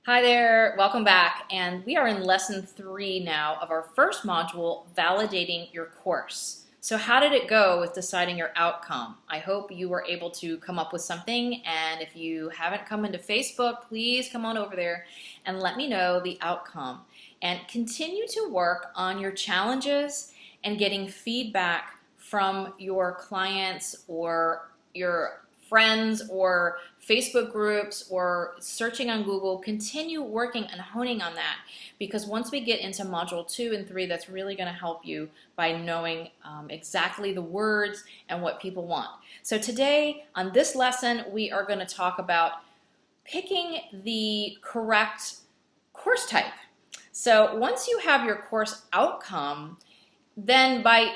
Hi there, welcome back, and we are in lesson 3 now of our first module, validating your course. So how did it go with deciding your outcome? I hope you were able to come up with something, and if you haven't come into Facebook, please come on over there and let me know the outcome. And continue to work on your challenges and getting feedback from your clients or your friends or Facebook groups or searching on Google. Continue working and honing on that, because once we get into module 2 and 3, that's really going to help you by knowing exactly the words and what people want. So today on this lesson, we are going to talk about picking the correct course type. So once you have your course outcome, then by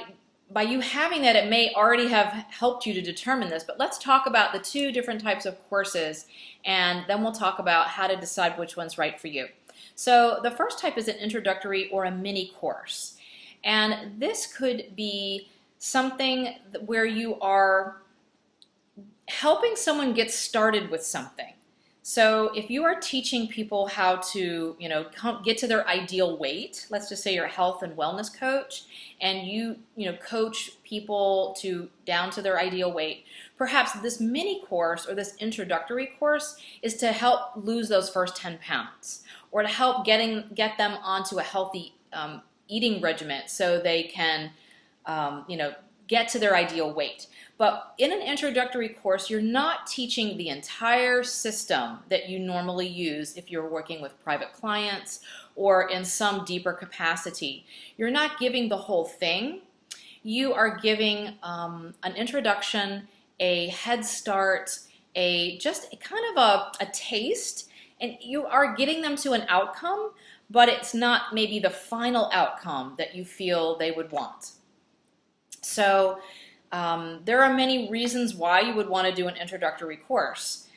you having that, it may already have helped you to determine this, but let's talk about the 2 different types of courses, and then we'll talk about how to decide which one's right for you. So the first type is an introductory or a mini course, and this could be something where you are helping someone get started with something. So if you are teaching people how to, get to their ideal weight, let's just say you're a health and wellness coach, and you coach people down to their ideal weight, perhaps this mini course or this introductory course is to help lose those first 10 pounds, or to help get them onto a healthy eating regimen so they can, get to their ideal weight. But in an introductory course, you're not teaching the entire system that you normally use if you're working with private clients or in some deeper capacity. You're not giving the whole thing. You are giving an introduction, a head start, just kind of a taste, and you are getting them to an outcome, but it's not maybe the final outcome that you feel they would want. So there are many reasons why you would want to do an introductory course.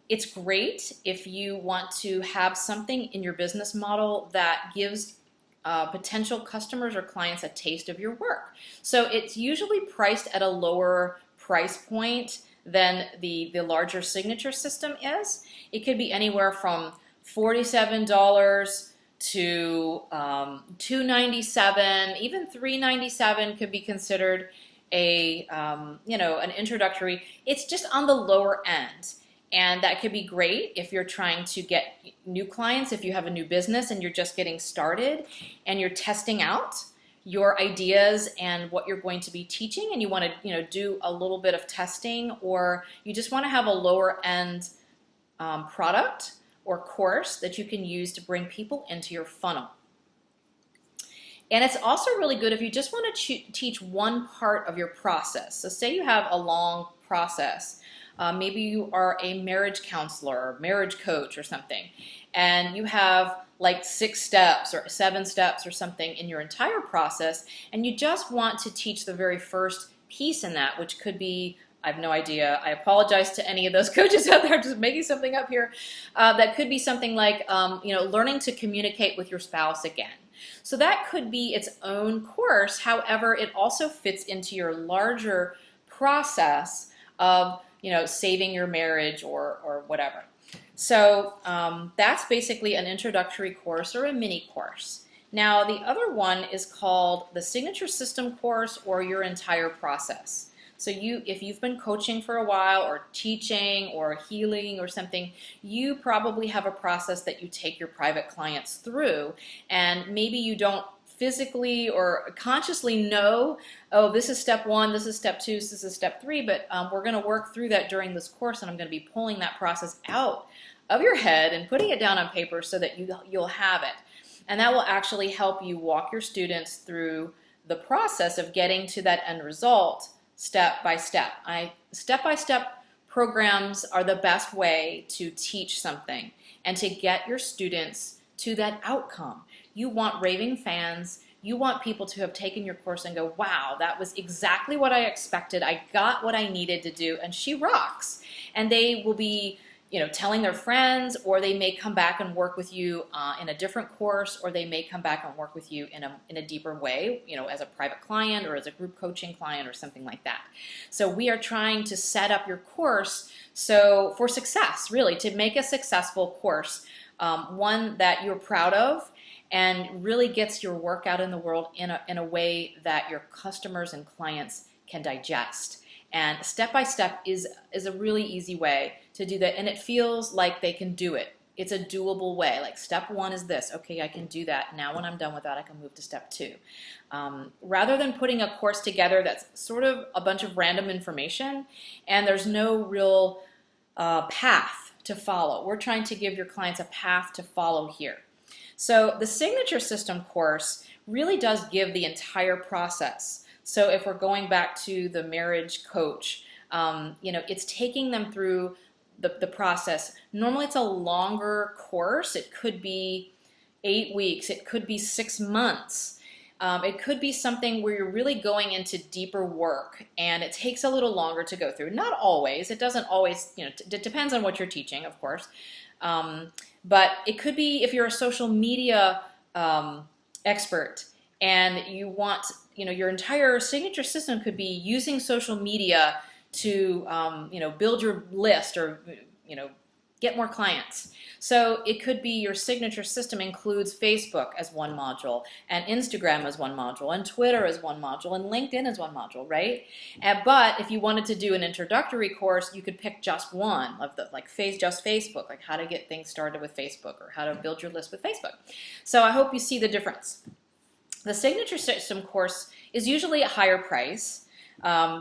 It's great if you want to have something in your business model that gives potential customers or clients a taste of your work. So it's usually priced at a lower price point than the larger signature system is. It could be anywhere from $47 to $297, even $397 could be considered an introductory. It's just on the lower end, and that could be great if you're trying to get new clients, if you have a new business and you're just getting started and you're testing out your ideas and what you're going to be teaching, and you want to do a little bit of testing, or you just want to have a lower end product or course that you can use to bring people into your funnel. And it's also really good if you just want to teach one part of your process. So say you have a long process. Maybe you are a marriage counselor or marriage coach or something, and you have like 6 steps or 7 steps or something in your entire process, and you just want to teach the very first piece in that, which could be, I have no idea. I apologize to any of those coaches out there. I'm just making something up here. That could be something like, learning to communicate with your spouse again. So that could be its own course. However, it also fits into your larger process of, saving your marriage or whatever. So that's basically an introductory course or a mini course. Now, the other one is called the signature system course or your entire process. So if you've been coaching for a while or teaching or healing or something, you probably have a process that you take your private clients through, and maybe you don't physically or consciously know, oh, this is step 1, this is step 2, this is step 3, but we're going to work through that during this course, and I'm going to be pulling that process out of your head and putting it down on paper so that you'll have it. And that will actually help you walk your students through the process of getting to that end result step by step. Step-by-step programs are the best way to teach something and to get your students to that outcome. You want raving fans. You want people to have taken your course and go, wow, that was exactly what I expected. I got what I needed to do, and she rocks. And they will be telling their friends, or they may come back and work with you in a different course, or they may come back and work with you in a deeper way, as a private client or as a group coaching client or something like that. So we are trying to set up your course So for success, really, to make a successful course, one that you're proud of and really gets your work out in the world in a way that your customers and clients can digest. And step by step is a really easy way to do that, and it feels like they can do it. It's a doable way. Like step one is this. Okay, I can do that. Now when I'm done with that, I can move to step two. Rather than putting a course together that's sort of a bunch of random information and there's no real path to follow. We're trying to give your clients a path to follow here. So the signature system course really does give the entire process. So if we're going back to the marriage coach, it's taking them through the process. Normally it's a longer course. It could be 8 weeks. It could be 6 months. It could be something where you're really going into deeper work and it takes a little longer to go through. Not always. It doesn't always, it depends on what you're teaching, of course. But it could be if you're a social media expert and you want, your entire signature system could be using social media to, build your list or, get more clients. So it could be your signature system includes Facebook as one module, and Instagram as one module, and Twitter as one module, and LinkedIn as one module, right? But if you wanted to do an introductory course, you could pick just one of the, just Facebook, like how to get things started with Facebook or how to build your list with Facebook. So I hope you see the difference. The signature system course is usually a higher price.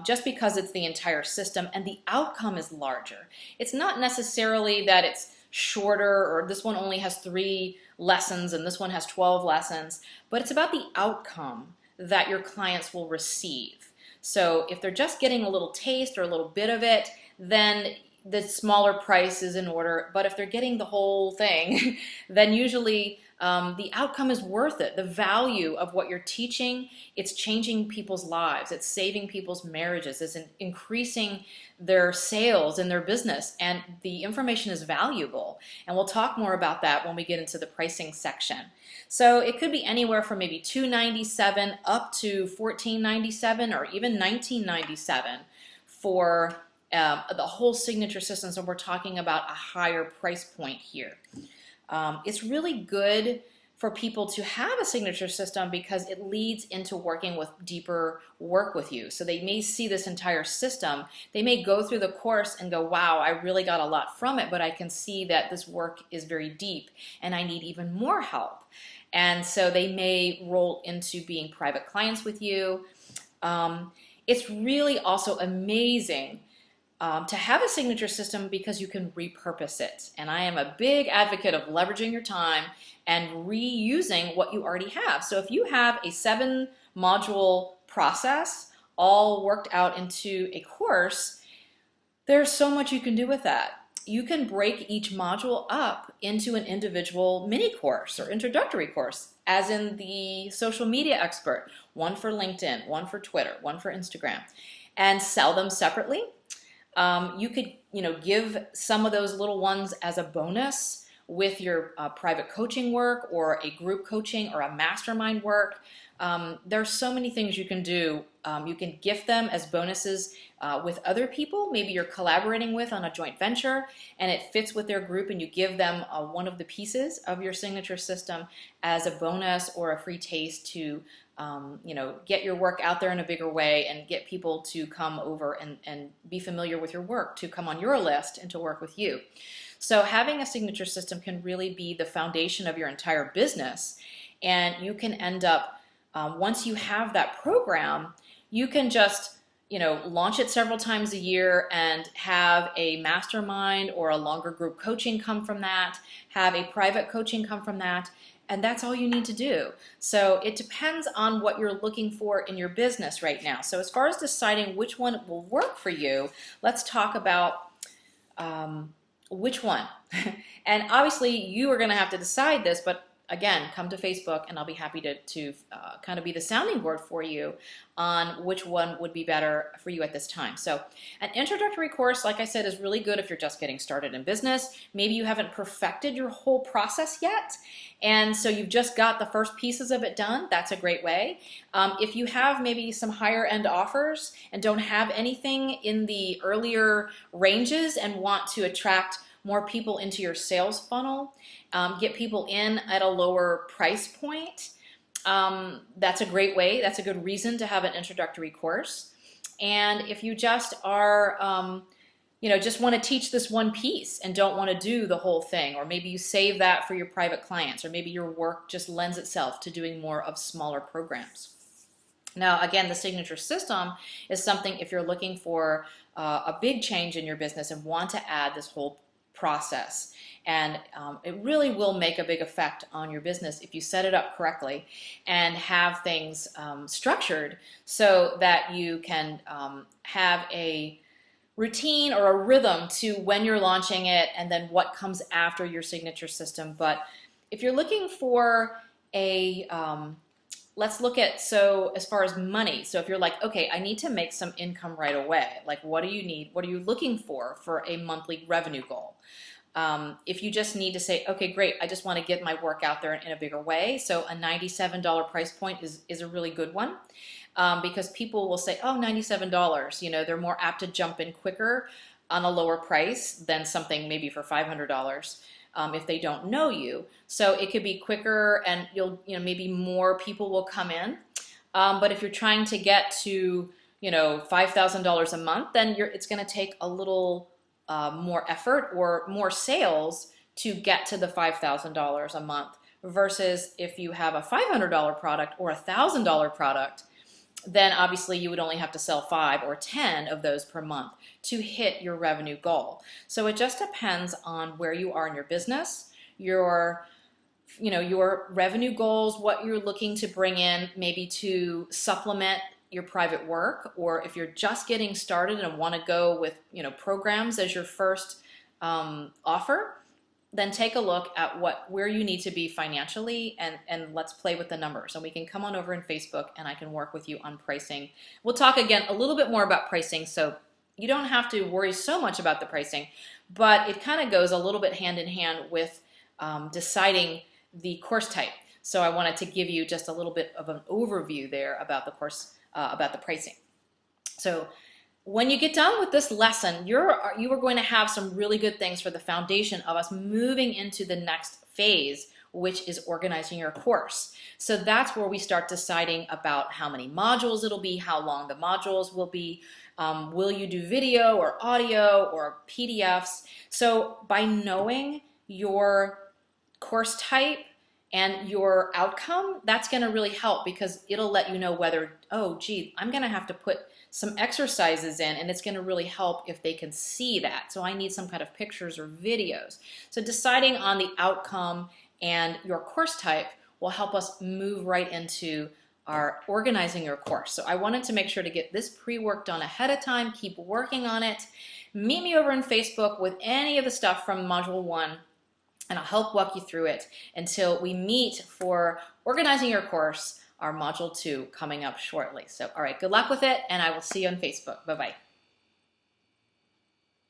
Just because it's the entire system and the outcome is larger. It's not necessarily that it's shorter or this one only has 3 lessons and this one has 12 lessons, but it's about the outcome that your clients will receive. So if they're just getting a little taste or a little bit of it, then the smaller price is in order. But if they're getting the whole thing, then usually the outcome is worth it. The value of what you're teaching, it's changing people's lives. It's saving people's marriages. It's increasing their sales in their business. And the information is valuable. And we'll talk more about that when we get into the pricing section. So it could be anywhere from maybe $297 up to $1497 or even $1997 for the whole signature system. So we're talking about a higher price point here. It's really good for people to have a signature system because it leads into working with deeper work with you. So they may see this entire system. They may go through the course and go, wow, I really got a lot from it, but I can see that this work is very deep and I need even more help. And so they may roll into being private clients with you. It's really also amazing to have a signature system because you can repurpose it. And I am a big advocate of leveraging your time and reusing what you already have. So if you have a 7-module process all worked out into a course, there's so much you can do with that. You can break each module up into an individual mini course or introductory course, as in the social media expert, one for LinkedIn, one for Twitter, one for Instagram, and sell them separately. You could, give some of those little ones as a bonus with your private coaching work or a group coaching or a mastermind work. There's so many things you can do. You can gift them as bonuses with other people. Maybe you're collaborating with on a joint venture and it fits with their group and you give them one of the pieces of your signature system as a bonus or a free taste to get your work out there in a bigger way and get people to come over and be familiar with your work, to come on your list and to work with you. So having a signature system can really be the foundation of your entire business. And you can end up, once you have that program, you can just launch it several times a year and have a mastermind or a longer group coaching come from that, have a private coaching come from that, and that's all you need to do. So it depends on what you're looking for in your business right now. So as far as deciding which one will work for you, let's talk about which one. And obviously you are going to have to decide this, but again, come to Facebook and I'll be happy to kind of be the sounding board for you on which one would be better for you at this time. So an introductory course, like I said, is really good if you're just getting started in business. Maybe you haven't perfected your whole process yet, and so you've just got the first pieces of it done. That's a great way. If you have maybe some higher end offers and don't have anything in the earlier ranges and want to attract more people into your sales funnel, get people in at a lower price point, that's a great way. That's a good reason to have an introductory course. And if you just are, just want to teach this one piece and don't want to do the whole thing, or maybe you save that for your private clients, or maybe your work just lends itself to doing more of smaller programs. Now, again, the signature system is something if you're looking for a big change in your business and want to add this whole process. And it really will make a big effect on your business if you set it up correctly and have things structured so that you can have a routine or a rhythm to when you're launching it and then what comes after your signature system. But if you're looking for a let's look at, so as far as money, so if you're like, okay, I need to make some income right away, like what do you need, what are you looking for a monthly revenue goal? If you just need to say, okay, great, I just want to get my work out there in a bigger way, so a $97 price point is a really good one, because people will say, oh, $97, they're more apt to jump in quicker on a lower price than something maybe for $500. If they don't know you. So it could be quicker and maybe more people will come in. But if you're trying to get to, $5,000 a month, then it's going to take a little more effort or more sales to get to the $5,000 a month, versus if you have a $500 product or a $1,000 product, then obviously you would only have to sell 5 or 10 of those per month to hit your revenue goal. So it just depends on where you are in your business, your revenue goals, what you're looking to bring in maybe to supplement your private work, or if you're just getting started and want to go with programs as your first offer, then take a look at where you need to be financially, and let's play with the numbers. And we can come on over in Facebook and I can work with you on pricing. We'll talk again a little bit more about pricing, so you don't have to worry so much about the pricing, but it kind of goes a little bit hand in hand with deciding the course type. So I wanted to give you just a little bit of an overview there about the course, about the pricing. So when you get done with this lesson, you are going to have some really good things for the foundation of us moving into the next phase, which is organizing your course. So that's where we start deciding about how many modules it'll be, how long the modules will be, will you do video or audio or PDFs? So by knowing your course type and your outcome, that's going to really help, because it'll let you know whether, oh, gee, I'm going to have to put some exercises in, and it's going to really help if they can see that. So I need some kind of pictures or videos. So deciding on the outcome and your course type will help us move right into our organizing your course. So I wanted to make sure to get this pre-work done ahead of time, keep working on it. Meet me over in Facebook with any of the stuff from Module 1, and I'll help walk you through it until we meet for organizing your course, our Module 2 coming up shortly. So, all right, good luck with it, and I will see you on Facebook. Bye-bye.